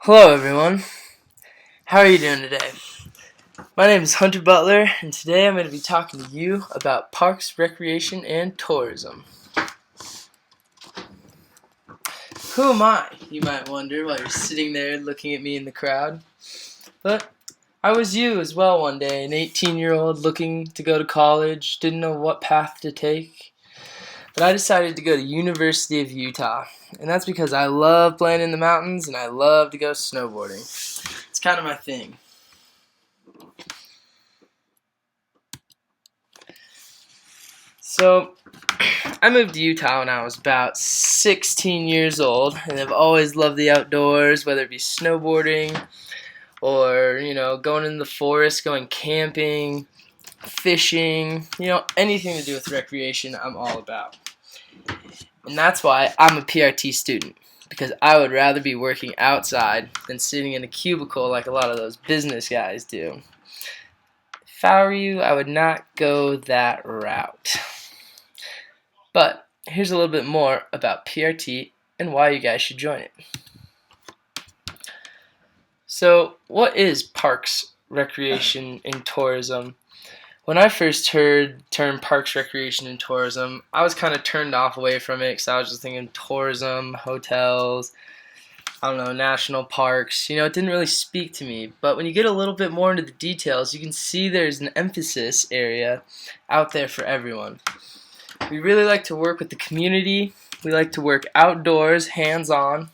Hello everyone, how are you doing today? My name is Hunter Butler, and today I'm going to be talking to you about parks, recreation, and tourism. Who am I, you might wonder while you're sitting there looking at me in the crowd. But I was you as well one day, an 18-year-old looking to go to college, didn't know what path to take. But I decided to go to University of Utah, and that's because I love playing in the mountains and I love to go snowboarding. It's kind of my thing. So, I moved to Utah when I was about 16 years old, and I've always loved the outdoors, whether it be snowboarding or, going in the forest, going camping, fishing, anything to do with recreation, I'm all about. And that's why I'm a PRT student, because I would rather be working outside than sitting in a cubicle like a lot of those business guys do. If I were you, I would not go that route. But here's a little bit more about PRT and why you guys should join it. So, what is parks, recreation, and tourism? When I first heard the term parks, recreation, and tourism, I was kind of turned off away from it because I was just thinking tourism, hotels, national parks. It didn't really speak to me. But when you get a little bit more into the details, you can see there's an emphasis area out there for everyone. We really like to work with the community. We like to work outdoors, hands-on.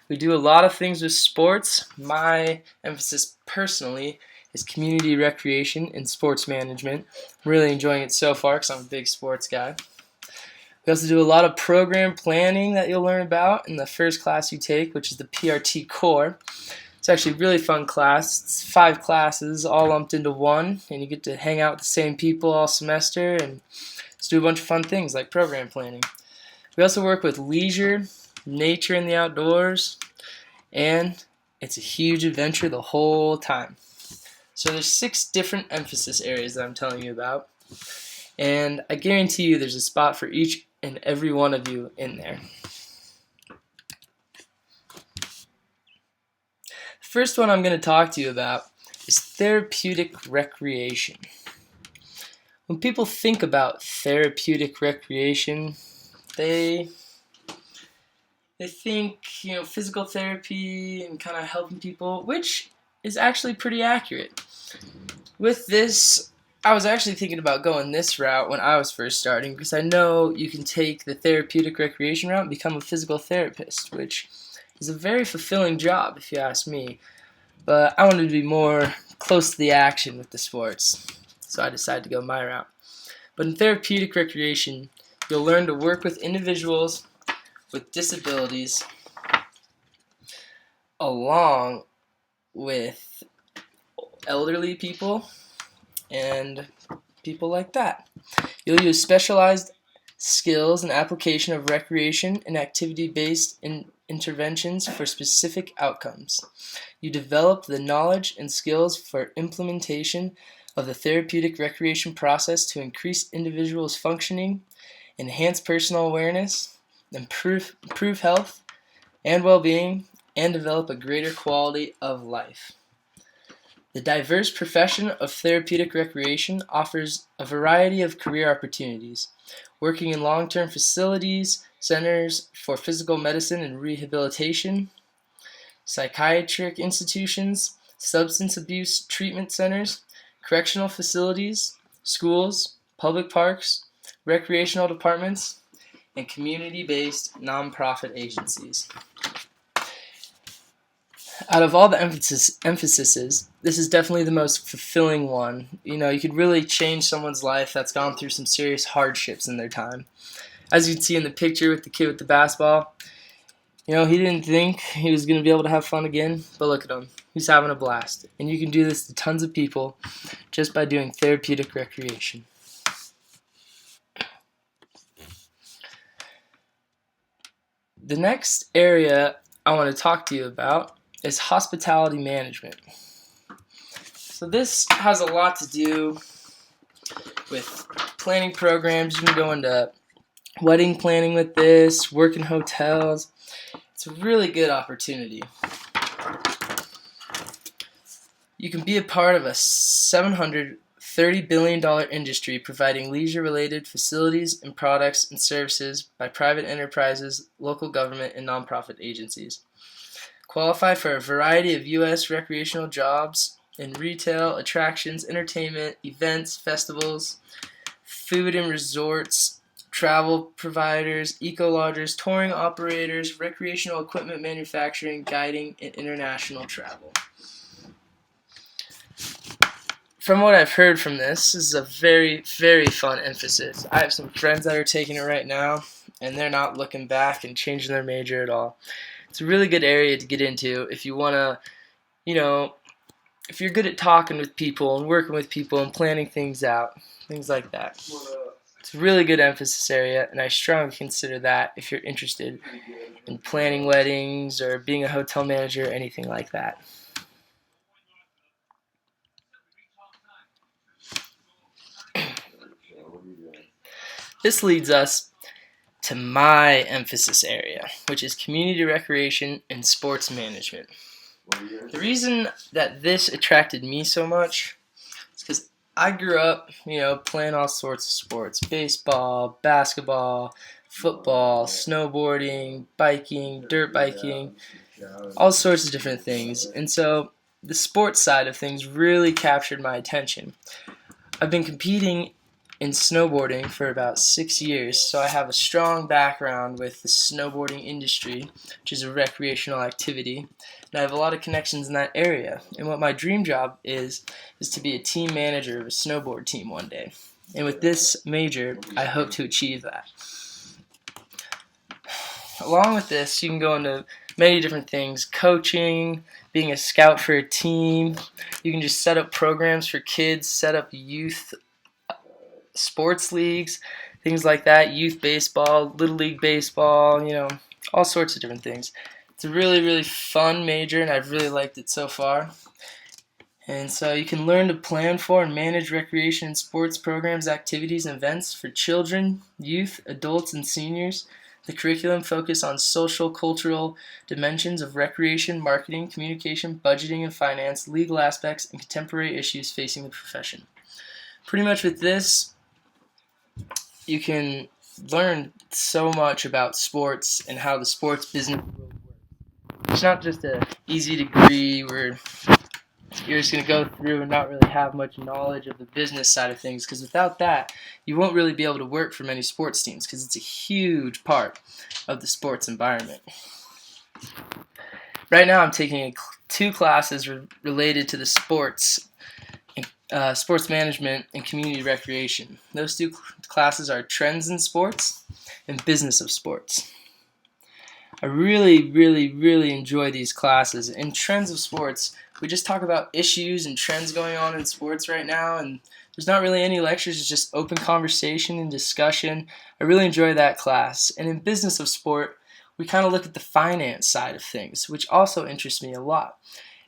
We do a lot of things with sports. My emphasis personally is community recreation and sports management. I'm really enjoying it so far because I'm a big sports guy. We also do a lot of program planning that you'll learn about in the first class you take, which is the PRT Core. It's actually a really fun class. It's 5 classes all lumped into one, and you get to hang out with the same people all semester and just do a bunch of fun things like program planning. We also work with leisure, nature and the outdoors, and it's a huge adventure the whole time. So there's 6 different emphasis areas that I'm telling you about, and I guarantee you there's a spot for each and every one of you in there. The first one I'm going to talk to you about is therapeutic recreation. When people think about therapeutic recreation, they think, physical therapy and kind of helping people, which is actually pretty accurate. With this, I was actually thinking about going this route when I was first starting, because I know you can take the therapeutic recreation route and become a physical therapist, which is a very fulfilling job if you ask me. But I wanted to be more close to the action with the sports, so I decided to go my route. But in therapeutic recreation, you'll learn to work with individuals with disabilities along with elderly people and people like that. You'll use specialized skills and application of recreation and activity-based interventions for specific outcomes. You develop the knowledge and skills for implementation of the therapeutic recreation process to increase individuals' functioning, enhance personal awareness, improve health and well-being, and develop a greater quality of life. The diverse profession of therapeutic recreation offers a variety of career opportunities, working in long-term facilities, centers for physical medicine and rehabilitation, psychiatric institutions, substance abuse treatment centers, correctional facilities, schools, public parks, recreational departments, and community-based nonprofit agencies. Out of all the emphases, this is definitely the most fulfilling one. You could really change someone's life that's gone through some serious hardships in their time. As you can see in the picture with the kid with the basketball, he didn't think he was going to be able to have fun again, but look at him. He's having a blast. And you can do this to tons of people just by doing therapeutic recreation. The next area I want to talk to you about is hospitality management. So this has a lot to do with planning programs. You can go into wedding planning with this, work in hotels. It's a really good opportunity. You can be a part of a $730 billion industry providing leisure-related facilities and products and services by private enterprises, local government, and nonprofit agencies. Qualify for a variety of U.S. recreational jobs in retail, attractions, entertainment, events, festivals, food and resorts, travel providers, eco-lodgers, touring operators, recreational equipment manufacturing, guiding, and international travel. From what I've heard from this is a very, very fun emphasis. I have some friends that are taking it right now, and they're not looking back and changing their major at all. It's a really good area to get into if you want to, if you're good at talking with people and working with people and planning things out, things like that. It's a really good emphasis area, and I strongly consider that if you're interested in planning weddings or being a hotel manager or anything like that. This leads us to my emphasis area, which is community recreation and sports management. The reason that this attracted me so much is because I grew up, playing all sorts of sports: baseball, basketball, football, snowboarding, biking, dirt biking, all sorts of different things. And so the sports side of things really captured my attention. I've been competing in snowboarding for about 6 years, so I have a strong background with the snowboarding industry, which is a recreational activity, and I have a lot of connections in that area. And what my dream job is to be a team manager of a snowboard team one day. And with this major, I hope to achieve that. Along with this, you can go into many different things: coaching, being a scout for a team. You can just set up programs for kids, set up youth sports leagues, things like that, youth baseball, little league baseball, all sorts of different things. It's a really, really fun major, and I've really liked it so far. And so you can learn to plan for and manage recreation and sports programs, activities, and events for children, youth, adults, and seniors. The curriculum focuses on social, cultural dimensions of recreation, marketing, communication, budgeting and finance, legal aspects, and contemporary issues facing the profession. Pretty much with this, you can learn so much about sports and how the sports business world works. It's not just an easy degree where you're just going to go through and not really have much knowledge of the business side of things, because without that, you won't really be able to work for many sports teams, because it's a huge part of the sports environment. Right now I'm taking 2 classes related to the sports management and community recreation. Those 2 classes are Trends in Sports and Business of Sports. I really, really, really enjoy these classes. In Trends of Sports, we just talk about issues and trends going on in sports right now, and there's not really any lectures, it's just open conversation and discussion. I really enjoy that class. And in Business of Sport, we kind of look at the finance side of things, which also interests me a lot.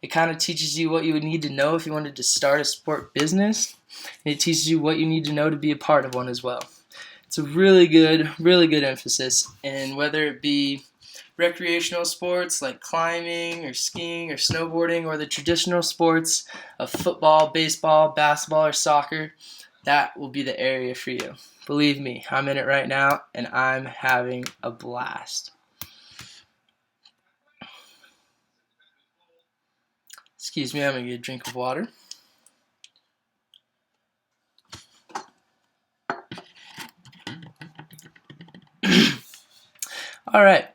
It kind of teaches you what you would need to know if you wanted to start a sport business, and it teaches you what you need to know to be a part of one as well. It's a really good emphasis, and whether it be recreational sports like climbing or skiing or snowboarding, or the traditional sports of football, baseball, basketball, or soccer, that will be the area for you. Believe me, I'm in it right now, and I'm having a blast. Excuse me, I'm going to get a drink of water. Alright,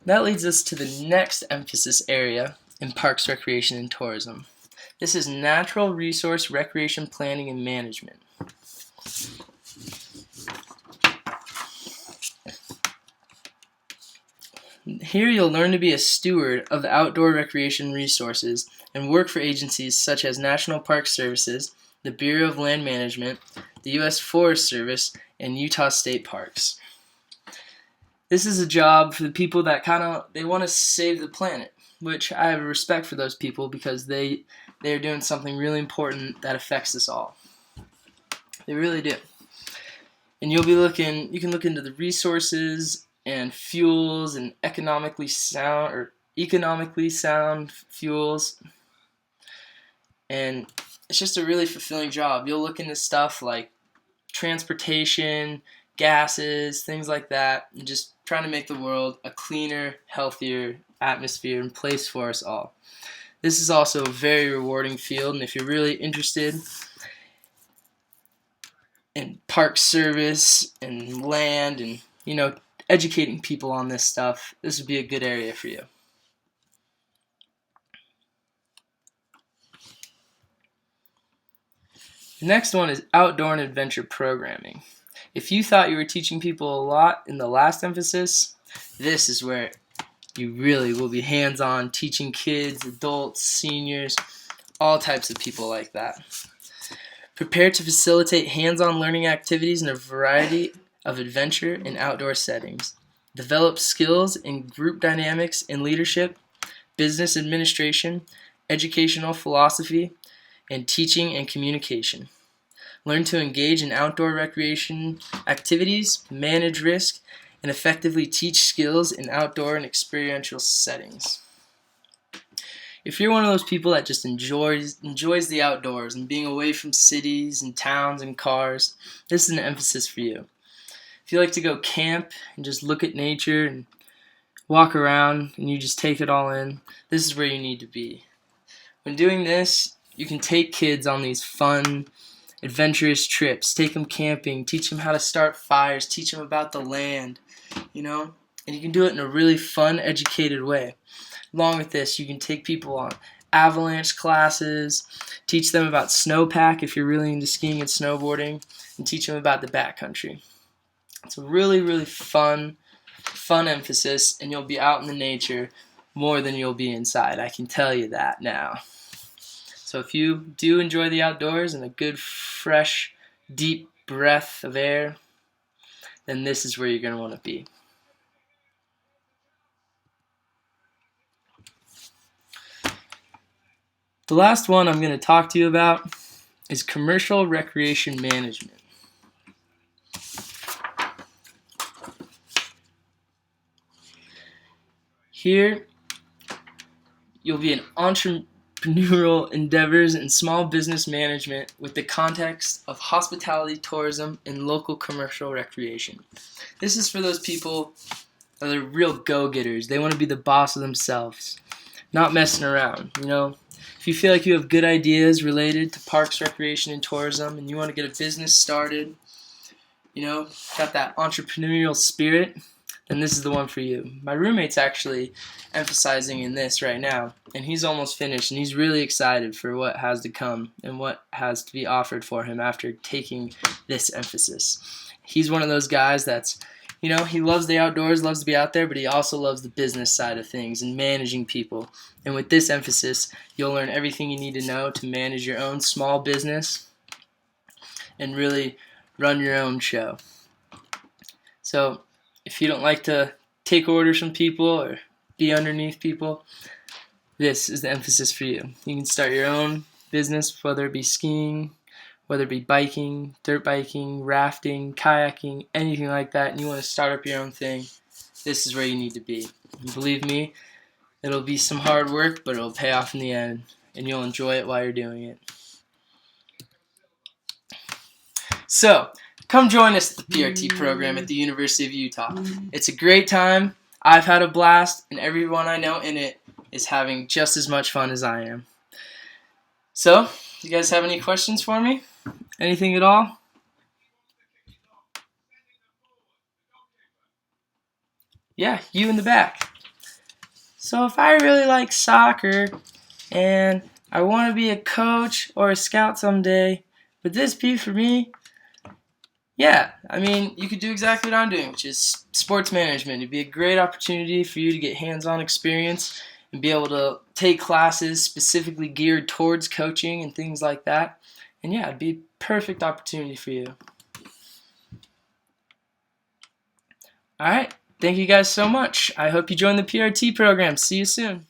that leads us to the next emphasis area in Parks, Recreation, and Tourism. This is Natural Resource Recreation Planning and Management. Here you'll learn to be a steward of the outdoor recreation resources and work for agencies such as National Park Services, the Bureau of Land Management, the U.S. Forest Service, and Utah State Parks. This is a job for the people that they want to save the planet, which I have respect for those people, because they're doing something really important that affects us all. They really do. And you can look into the resources and fuels and economically sound fuels. and it's just a really fulfilling job. You'll look into stuff like transportation, gases, things like that, and just trying to make the world a cleaner, healthier atmosphere and place for us all. This is also a very rewarding field, and if you're really interested in park service and land and, educating people on this stuff, this would be a good area for you. The next one is outdoor and adventure programming. If you thought you were teaching people a lot in the last emphasis, this is where you really will be hands-on, teaching kids, adults, seniors, all types of people like that. Prepare to facilitate hands-on learning activities in a variety of adventure and outdoor settings. Develop skills in group dynamics and leadership, business administration, educational philosophy, and teaching and communication. Learn to engage in outdoor recreation activities, manage risk, and effectively teach skills in outdoor and experiential settings. If you're one of those people that just enjoys the outdoors and being away from cities and towns and cars, this is an emphasis for you. If you like to go camp and just look at nature and walk around and you just take it all in, this is where you need to be. When doing this, you can take kids on these fun, adventurous trips, take them camping, teach them how to start fires, teach them about the land, and you can do it in a really fun, educated way. Along with this, you can take people on avalanche classes, teach them about snowpack if you're really into skiing and snowboarding, and teach them about the backcountry. It's a really, really fun emphasis, and you'll be out in the nature more than you'll be inside. I can tell you that now. So if you do enjoy the outdoors and a good, fresh, deep breath of air, then this is where you're going to want to be. The last one I'm going to talk to you about is commercial recreation management. Here, you'll be in entrepreneurial endeavors and small business management with the context of hospitality, tourism, and local commercial recreation. This is for those people that are real go-getters. They want to be the boss of themselves, not messing around, If you feel like you have good ideas related to parks, recreation, and tourism, and you want to get a business started, got that entrepreneurial spirit, then this is the one for you. My roommate's actually emphasizing in this right now, and he's almost finished, and he's really excited for what has to come and what has to be offered for him after taking this emphasis. He's one of those guys that's, he loves the outdoors, loves to be out there, but he also loves the business side of things and managing people. And with this emphasis, you'll learn everything you need to know to manage your own small business and really run your own show. So if you don't like to take orders from people or be underneath people, this is the emphasis for you. You can start your own business, whether it be skiing, whether it be biking, dirt biking, rafting, kayaking, anything like that, and you want to start up your own thing, this is where you need to be. And believe me, it'll be some hard work, but it'll pay off in the end, and you'll enjoy it while you're doing it. So, come join us at the PRT program at the University of Utah. It's a great time. I've had a blast, and everyone I know in it is having just as much fun as I am. So, you guys have any questions for me? Anything at all? Yeah, you in the back. So if I really like soccer and I want to be a coach or a scout someday, would this be for me? Yeah, you could do exactly what I'm doing, which is sports management. It'd be a great opportunity for you to get hands-on experience and be able to take classes specifically geared towards coaching and things like that. And yeah, it'd be a perfect opportunity for you. All right, thank you guys so much. I hope you join the PRT program. See you soon.